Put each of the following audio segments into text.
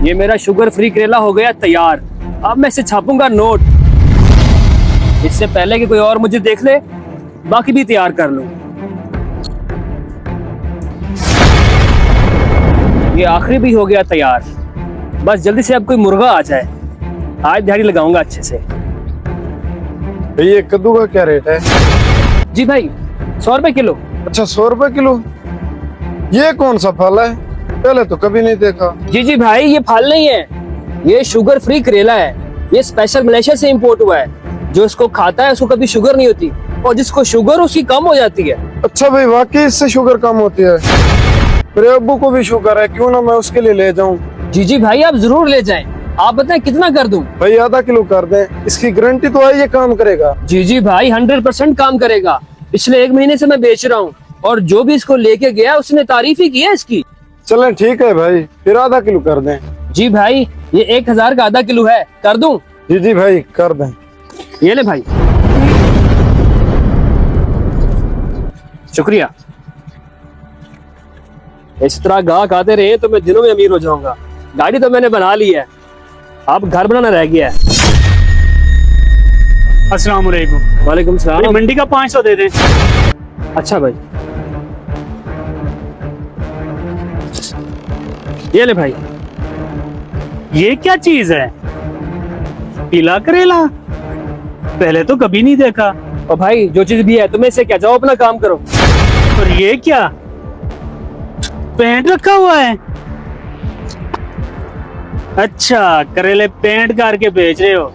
ये मेरा sugar free करेला हो गया तैयार। अब मैं इसे छापूंगा नोट। इससे पहले कि कोई और मुझे देख ले, बाकी भी तैयार कर लूं। ये आखिरी भी हो गया तैयार। बस जल्दी से अब कोई मुर्गा आ जाए। आज दिहाड़ी लगाऊंगा अच्छे से। ये कद्दू का क्या रेट है? जी भाई 100 रुपए किलो। अच्छा 100 रुपए किलो। ये कौन सा फल है? पहले तो कभी नहीं देखा। जी भाई, ये फल नहीं है, ये शुगर फ्री करेला है। ये स्पेशल मलेशिया से इंपोर्ट हुआ है। जो इसको खाता है उसको कभी शुगर नहीं होती, और जिसको शुगर उसकी कम हो जाती है। अच्छा भाई, वाकई इससे शुगर कम होती है। मेरे अब्बू को भी शुगर है, क्यों ना मैं उसके लिए ले जाऊं। जी भाई, आप जरूर ले जाएं। आप बताएं कितना कर दूं? भाई आधा किलो कर दें, इसकी गारंटी तो है ये काम करेगा। जी भाई, 100% काम करेगा। पिछले 1 महीने से मैं बेच रहा हूँ, और जो भी इसको लेके गया उसने तारीफ ही की है इसकी। चलें ठीक है भाई, फिर आधा किलो कर दें। जी भाई, ये 1000 का आधा किलो है, कर दूं? जी भाई कर दें। ये ले भाई, शुक्रिया। इस तरह गाहक आते रहे तो मैं दिनों में अमीर हो जाऊंगा। गाड़ी तो मैंने बना ली है, अब घर बनाना रह गया है। अस्सलाम वालेकुम। वालेकुम सलाम। मंडी का 500 दे दें। अच्छा भाई, ये ले भाई। ये क्या चीज है? पीला करेला, पहले तो कभी नहीं देखा। और भाई जो चीज भी है तुम्हें से क्या, जाओ अपना काम करो। और ये क्या पेंट रखा हुआ है? अच्छा, करेले पेंट करके बेच रहे हो।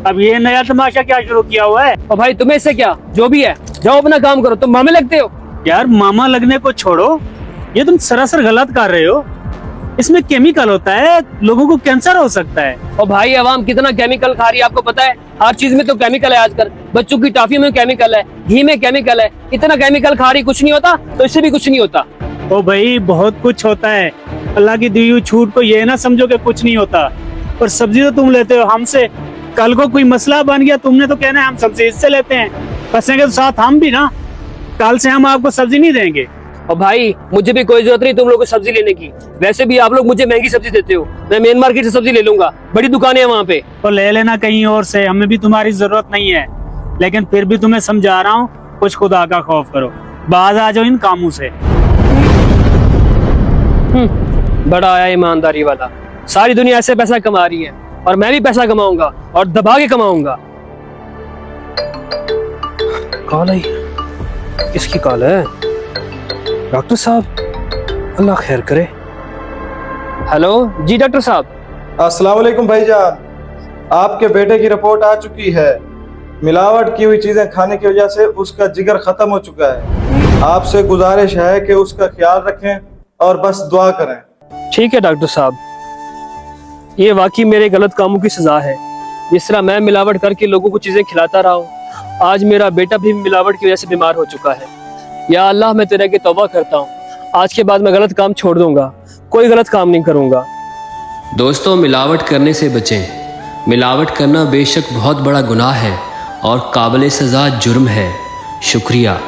अब ये नया तमाशा क्या शुरू किया हुआ है? और भाई तुम्हें से क्या, जो भी है जाओ अपना काम करो। तुम मामे लगते हो। यार मामा लगने को छोड़ो, ये तुम सरासर गलत कर रहे हो। इसमें केमिकल होता है, लोगों को कैंसर हो सकता है। और भाई अवाम कितना केमिकल खा रही है आपको पता है? हर चीज में तो केमिकल है आजकल। बच्चों की टॉफी में केमिकल है, घी में केमिकल है। इतना केमिकल खा रही, कुछ नहीं होता तो इससे भी कुछ नहीं होता। ओ भाई, बहुत कुछ होता है। अल्लाह की दी हुई छूट को ये ना समझो कि कुछ नहीं होता। और सब्जी तो तुम लेते हो हमसे, कल को कोई मसला बन गया तुमने तो कहना है हम सब्जी इससे लेते हैं। फंसेंगे तो साथ हम भी ना। कल से हम आपको सब्जी नहीं देंगे। और भाई मुझे भी कोई जरूरत नहीं तुम लोग को सब्जी लेने की। वैसे भी आप लोग मुझे महंगी सब्जी देते हो। मैं मेन मार्केट से सब्जी ले लूंगा, बड़ी दुकानें हैं वहाँ पे। तो ले लेना कहीं और से, हमें भी तुम्हारी जरूरत नहीं है। लेकिन फिर भी तुम्हें समझा रहा हूँ, कुछ खुदा का खौफ करो, बाज आ जाओ इन कामों से। बड़ा आया ईमानदारी वाला। सारी दुनिया ऐसे पैसा कमा रही है, और मैं भी पैसा कमाऊंगा और दबा के कमाऊंगा। कॉल आई, किसकी कॉल है? डॉक्टर साहब, अल्लाह खैर करे। हेलो जी डॉक्टर साहब। अस्सलाम वालेकुम भाईजान, आपके बेटे की रिपोर्ट आ चुकी है। मिलावट की हुई चीजें खाने की वजह से उसका जिगर खत्म हो चुका है। आपसे गुजारिश है कि उसका ख्याल रखें और बस दुआ करें। ठीक है डॉक्टर साहब, ये वाकई मेरे गलत कामों की सजा है। जिस तरह मैं मिलावट करके लोगों को चीजें खिलाता रहा हूँ, आज मेरा बेटा भी मिलावट की वजह से बीमार हो चुका है। या अल्लाह, मैं तेरे के तौबा करता हूँ। आज के बाद मैं गलत काम छोड़ दूंगा, कोई गलत काम नहीं करूंगा। दोस्तों, मिलावट करने से बचें। मिलावट करना बेशक बहुत बड़ा गुनाह है और काबिल सज़ा जुर्म है। शुक्रिया।